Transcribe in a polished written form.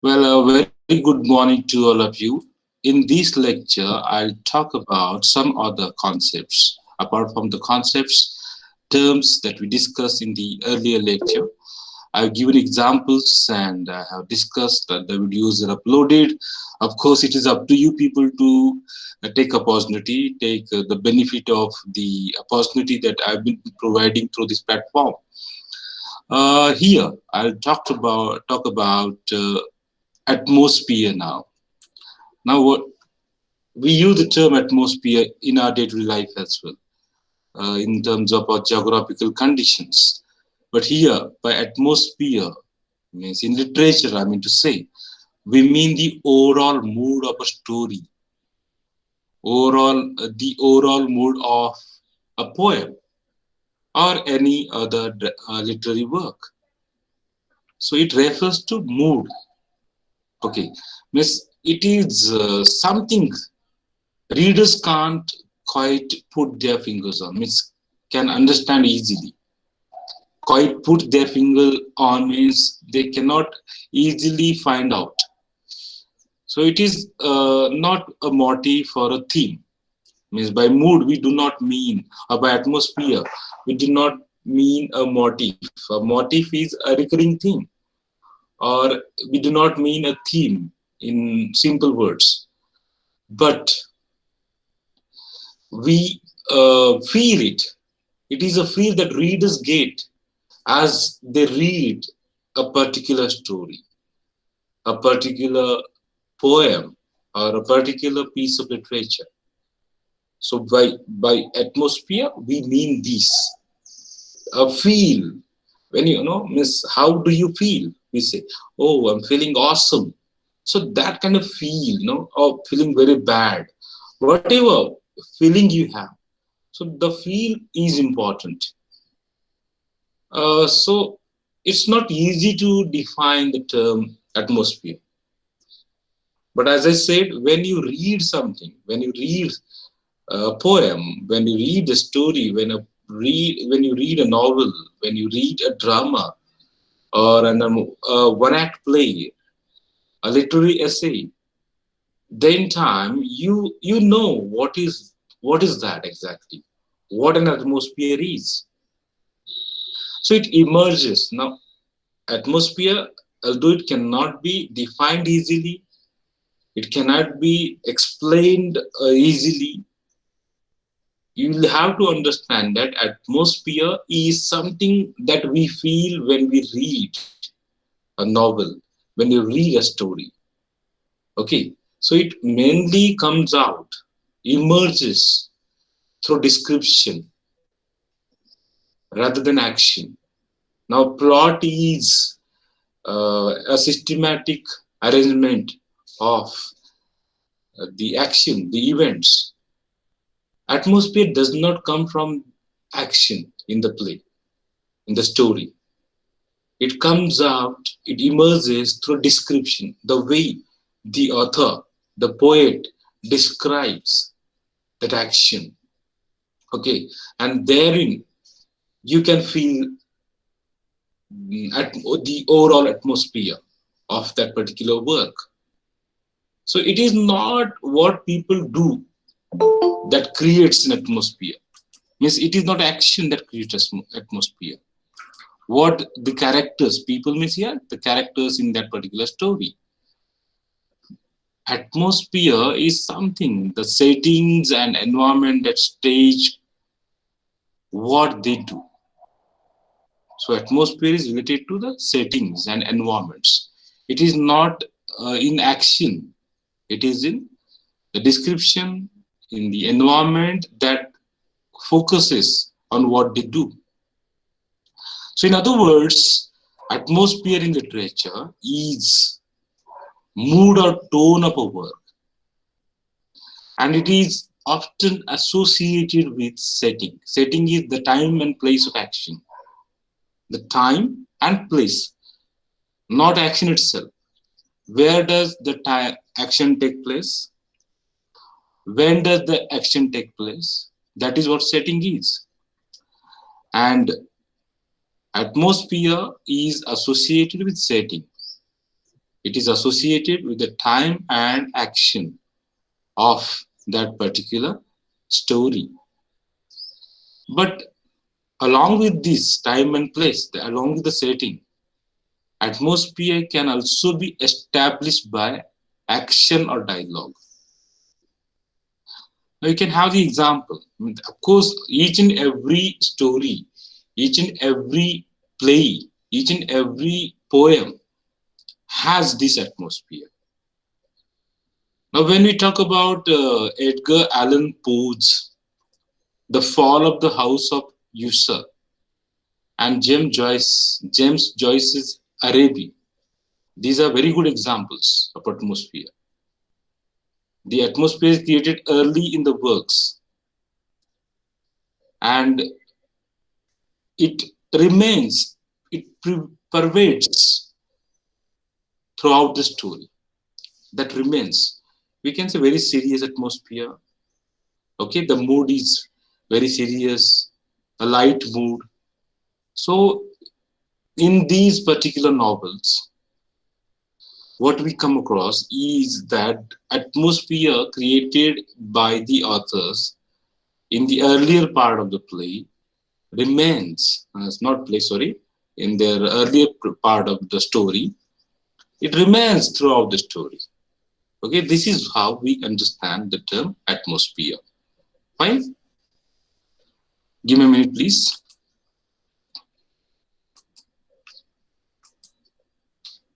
Well, a very good morning to all of you. In this lecture, I'll talk about some other concepts apart from the concepts, terms that we discussed in the earlier lecture. I've given examples and I have discussed that the videos are uploaded. Of course, it is up to you people to take opportunity, take the benefit of the opportunity that I've been providing through this platform. Here, I'll talk about atmosphere now. Now, what we use the term atmosphere in our day-to-day life as well, in terms of our geographical conditions. But here, by atmosphere, means in literature, I mean to say, we mean the overall mood of a story, the overall mood of a poem or any other literary work. So it refers to mood. Okay, means it is something readers can't quite put their fingers on, means can understand easily. Quite put their finger on means they cannot easily find out. So it is not a motif or a theme. Means by mood we do not mean, or by atmosphere we do not mean a motif. A motif is a recurring theme, or we do not mean a theme in simple words. But we feel it. It is a feel that readers get as they read a particular story, a particular poem, or a particular piece of literature. So by atmosphere, we mean this. A feel. When you know, miss, how do you feel? We say, oh, I'm feeling awesome. So that kind of feel, or feeling very bad. Whatever feeling you have. So the feel is important. So it's not easy to define the term atmosphere. But as I said, when you read something, when you read a poem, when you read a story, when you read a novel, when you read a drama or a one-act play, a literary essay, then time you know what is that exactly, what an atmosphere is. So it emerges now. Atmosphere, although it cannot be defined easily, it cannot be explained easily, you will have to understand that atmosphere is something that we feel when we read a novel, when you read a story. Okay, so it mainly comes out, emerges through description rather than action. Now, plot is a systematic arrangement of the action, the events. Atmosphere does not come from action in the play, in the story. It comes out, it emerges through description, the way the author, the poet describes that action. Okay, and therein you can feel the overall atmosphere of that particular work. So it is not what people do that creates an atmosphere. Means it is not action that creates atmosphere. What the characters, people means here, the characters in that particular story. Atmosphere is something, the settings and environment that stage what they do. So atmosphere is related to the settings and environments. It is not in action. It is in the description, in the environment that focuses on what they do. So in other words, atmosphere in literature is mood or tone of a work, and it is often associated with setting. Setting is the time and place of action. The time and place, not action itself. Where does the action take place? When does the action take place? That is what setting is. And atmosphere is associated with setting. It is associated with the time and action of that particular story. But along with this time and place, along with the setting, atmosphere can also be established by action or dialogue. Now you can have the example. Of course, each and every story, each and every play, each and every poem has this atmosphere. Now, when we talk about Edgar Allan Poe's The Fall of the House of Usher and James Joyce's Araby, these are very good examples of atmosphere. The atmosphere is created early in the works and it remains, it pervades throughout the story. That remains. We can say very serious atmosphere. Okay, the mood is very serious, a light mood. So, in these particular novels, what we come across is that atmosphere created by the authors in the earlier part of the play remains, not play, sorry, in their earlier part of the story, it remains throughout the story. Okay, this is how we understand the term atmosphere. Fine? Give me a minute, please.